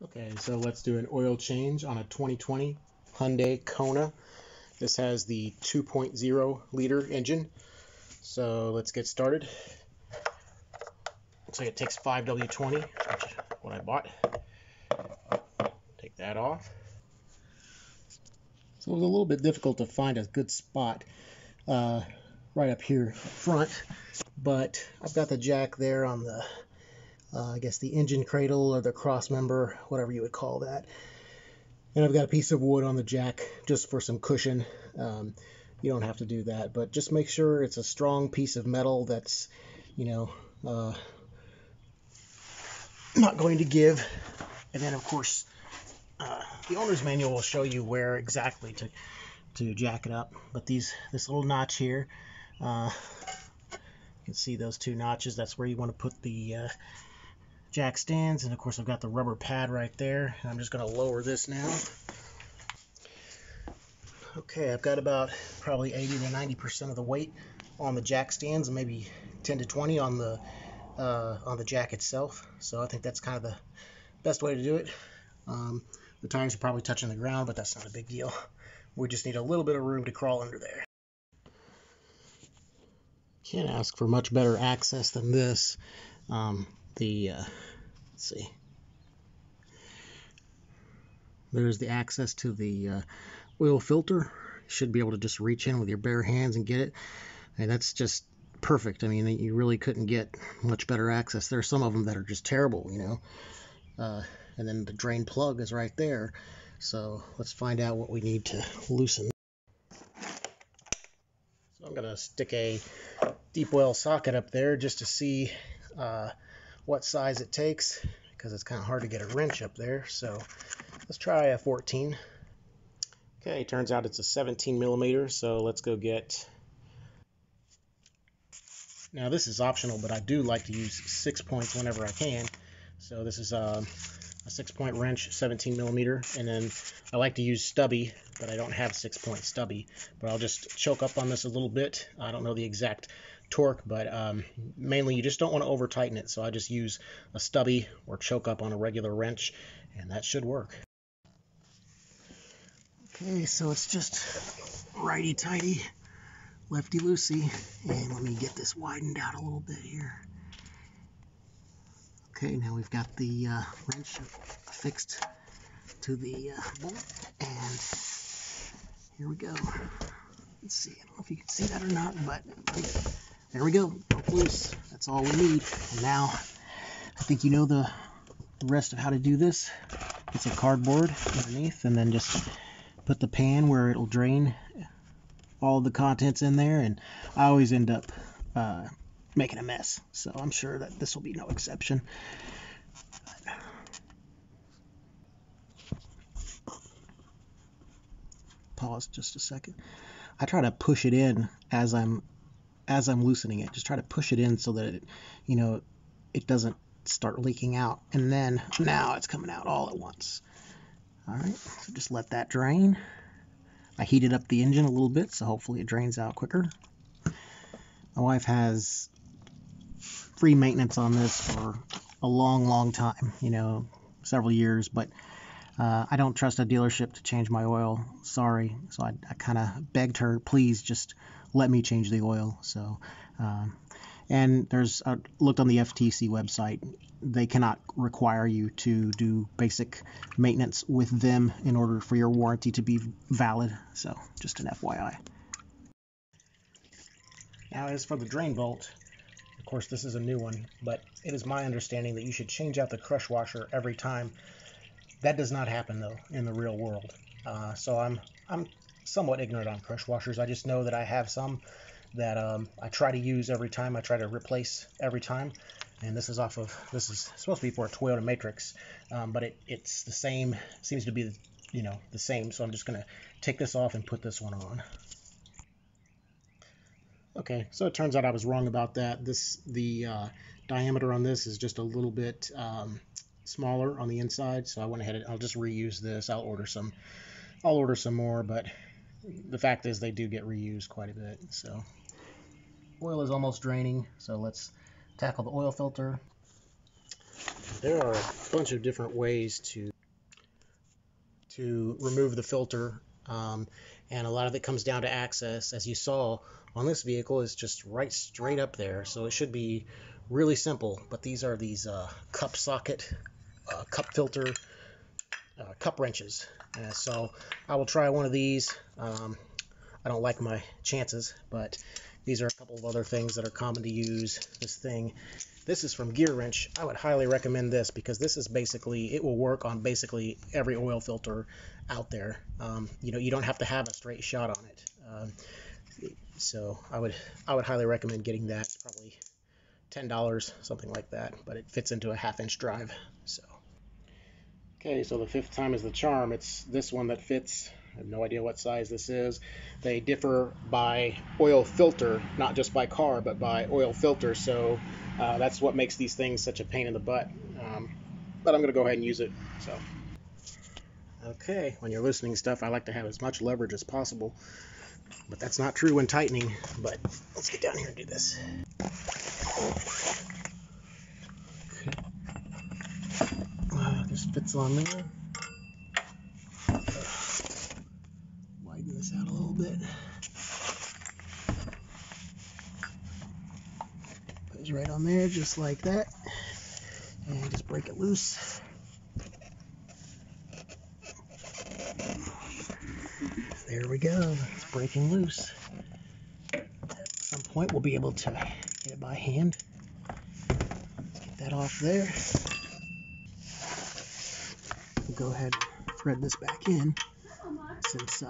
Okay, so let's do an oil change on a 2020 Hyundai Kona. This has the 2.0 liter engine. So let's get started. Looks like it takes 5W20, which is what I bought. Take that off. So it was a little bit difficult to find a good spot right up here front, but I've got the jack there on the I guess the engine cradle or the cross member, whatever you would call that. And I've got a piece of wood on the jack just for some cushion. You don't have to do that, but just make sure it's a strong piece of metal that's, not going to give. And then, of course, the owner's manual will show you where exactly to jack it up. But this little notch here, you can see those two notches. That's where you want to put the jack stands. And of course I've got the rubber pad right there. I'm just going to lower this now. Okay, I've got about probably 80 to 90% of the weight on the jack stands, and maybe 10 to 20 on the jack itself. So I think that's kind of the best way to do it. The tires are probably touching the ground, but that's not a big deal. We just need a little bit of room to crawl under there. Can't ask for much better access than this. Let's see. There's the access to the oil filter. You should be able to just reach in with your bare hands and get it. And that's just perfect. I mean, you really couldn't get much better access. There are some of them that are just terrible, and then the drain plug is right there. So let's find out what we need to loosen. So I'm going to stick a deep well socket up there just to see what size it takes, because it's kind of hard to get a wrench up there. So let's try a 14. Okay, turns out it's a 17 millimeter, so let's go get... Now this is optional, but I do like to use 6 points whenever I can. So this is a 6-point wrench, 17 millimeter, and then I like to use stubby, but I don't have 6-point stubby. But I'll just choke up on this a little bit. I don't know the exact torque, but mainly you just don't want to over tighten it, so I just use a stubby or choke up on a regular wrench, and that should work. Okay, so it's just righty tighty, lefty loosey, and let me get this widened out a little bit here. Okay, now we've got the wrench affixed to the bolt, and here we go. Let's see, I don't know if you can see that or not, but there we go, broke loose. That's all we need. And now, I think you know the rest of how to do this. Get some cardboard underneath, and then just put the pan where it'll drain all of the contents in there, and I always end up making a mess, so I'm sure that this will be no exception. Pause just a second. I try to push it in as I'm loosening it. Just try to push it in so that it doesn't start leaking out, and then now it's coming out all at once. All right, so just let that drain. I heated up the engine a little bit, so hopefully it drains out quicker. My wife has free maintenance on this for a long time, several years, but I don't trust a dealership to change my oil. Sorry. So I kind of begged her, please just let me change the oil. So, and I looked on the FTC website. They cannot require you to do basic maintenance with them in order for your warranty to be valid. So just an FYI. Now, as for the drain bolt, of course, this is a new one, but it is my understanding that you should change out the crush washer every time. That does not happen, though, in the real world. So I'm somewhat ignorant on crush washers. I just know that I have some that I try to use every time. I try to replace every time. And this is supposed to be for a Toyota Matrix, but it's the same, seems to be, the same. So I'm just going to take this off and put this one on. Okay, so it turns out I was wrong about that. The diameter on this is just a little bit smaller on the inside, so I went ahead and I'll just reuse this. I'll order some more, but the fact is they do get reused quite a bit. So oil is almost draining, so let's tackle the oil filter. There are a bunch of different ways to to remove the filter, and a lot of it comes down to access. As you saw on this vehicle, is just right straight up there, so it should be really simple. But these are cup socket, cup filter, cup wrenches. So I will try one of these. I don't like my chances, but these are a couple of other things that are common to use. This is from Gear Wrench. I would highly recommend this because this is basically, it will work on basically every oil filter out there. You don't have to have a straight shot on it. So I would highly recommend getting that. It's probably $10, something like that, but it fits into a 1/2-inch drive. So. Okay, so the 5th time is the charm. It's this one that fits. I have no idea what size this is. They differ by oil filter, not just by car, but by oil filter. So that's what makes these things such a pain in the butt. But I'm going to go ahead and use it. So, okay, when you're loosening stuff, I like to have as much leverage as possible. But that's not true when tightening. But let's get down here and do this. Just fits on there. Widen this out a little bit. Goes right on there, just like that. And just break it loose. There we go. It's breaking loose. At some point, we'll be able to get it by hand. Let's get that off there. We'll go ahead and thread this back in, since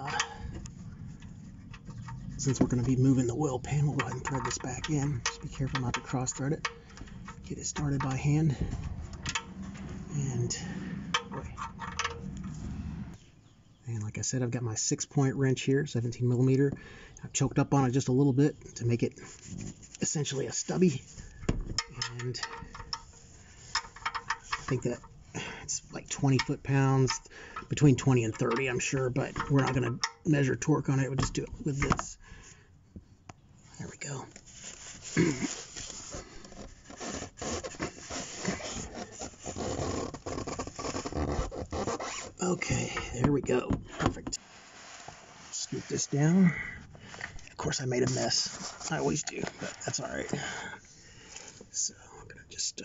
we're going to be moving the oil pan. We'll go ahead and thread this back in. Just be careful not to cross thread it. Get it started by hand. And like I said, I've got my 6-point wrench here, 17 millimeter. I've choked up on it just a little bit to make it essentially a stubby. And I think that it's like 20 foot-pounds, between 20 and 30, I'm sure, but we're not going to measure torque on it. We'll just do it with this. There we go. Okay, there we go. Perfect. Scoop this down. Of course, I made a mess. I always do, but that's all right. So I'm going to just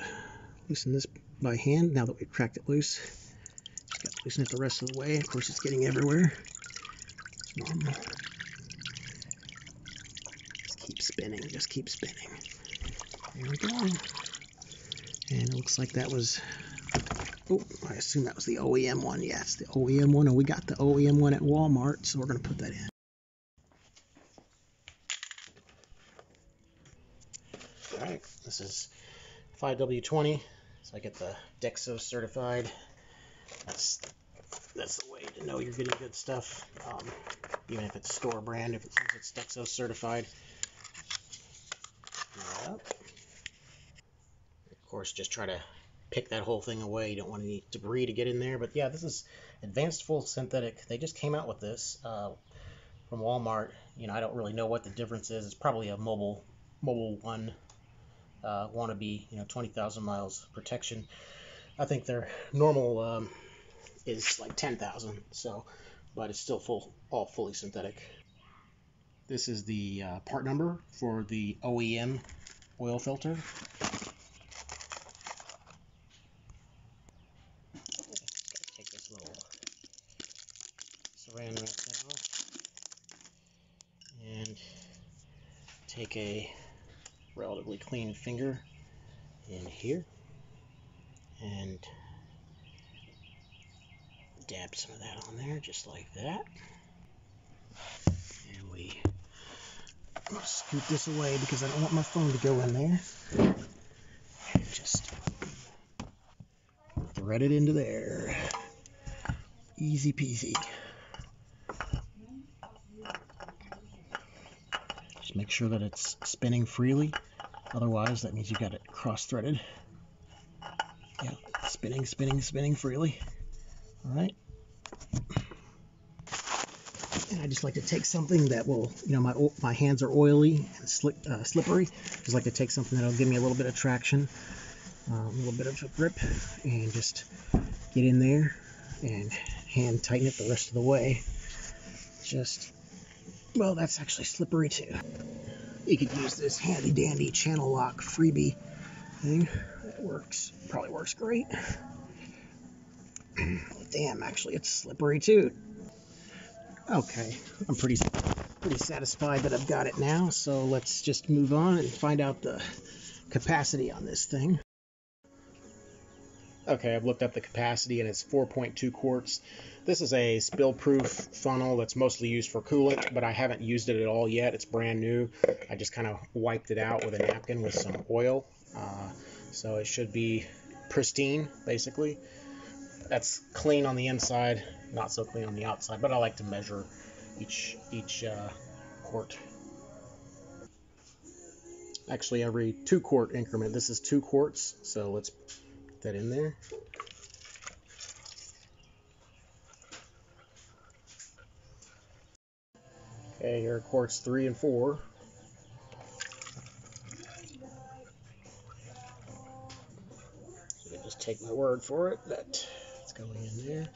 loosen this by hand now that we've cracked it loose. Just got to loosen it the rest of the way. Of course, it's getting everywhere. It's normal. Just keep spinning. Just keep spinning. There we go. And it looks like that was... Oh, I assume that was the OEM one. Yeah, it's the OEM one, and we got the OEM one at Walmart, so we're going to put that in. All right, this is 5W20, so I get the Dexo certified. That's the way to know you're getting good stuff, even if it's store brand, if it's Dexo certified. Yep. Of course, just try to pick that whole thing away. You don't want any debris to get in there. But yeah, this is advanced full synthetic. They just came out with this from Walmart. I don't really know what the difference is. It's probably a mobile one wannabe, 20,000 miles protection. I think their normal is like 10,000. So, but it's still all fully synthetic. This is the part number for the OEM oil filter. Take this little saran wrap off and take a relatively clean finger in here and dab some of that on there, just like that. And we scoop this away because I don't want my phone to go in there. And just thread it into there. Easy peasy. Just make sure that it's spinning freely. Otherwise, that means you've got it cross-threaded. Yeah, spinning freely. All right. And I just like to take something that will, my hands are oily and slippery. Just like to take something that'll give me a little bit of traction, a little bit of a grip, and just get in there and hand tighten it the rest of the way. Well, that's actually slippery too. You could use this handy dandy channel lock freebie thing. It works, probably works great. Damn, actually it's slippery too. Okay, I'm pretty satisfied that I've got it now, so let's just move on and find out the capacity on this thing. Okay, I've looked up the capacity and it's 4.2 quarts. This is a spill-proof funnel that's mostly used for coolant, but I haven't used it at all yet. It's brand new. I just kind of wiped it out with a napkin with some oil. So it should be pristine, basically. That's clean on the inside, not so clean on the outside, but I like to measure each quart. Actually, every 2 quart increment. This is 2 quarts, so let's put that in there. Okay, here are quarts 3 and 4. So you just take my word for it that it's going in there.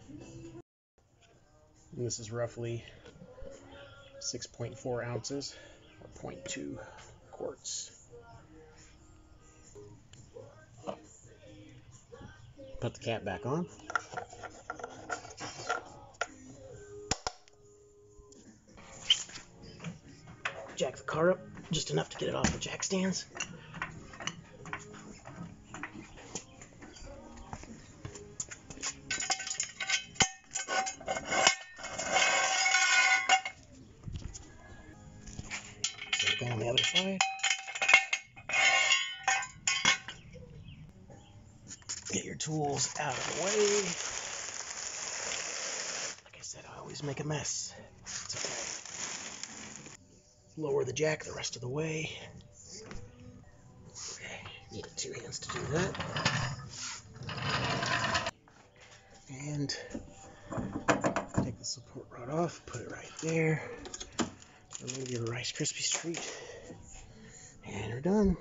And this is roughly 6.4 ounces, or 0.2 quarts. Put the cap back on. Jack the car up just enough to get it off the jack stands. So go on the other side. Get your tools out of the way. Like I said, I always make a mess. It's okay. Lower the jack the rest of the way. Okay, need 2 hands to do that. And take the support rod off, put it right there. Remove your Rice Krispies treat. And we're done.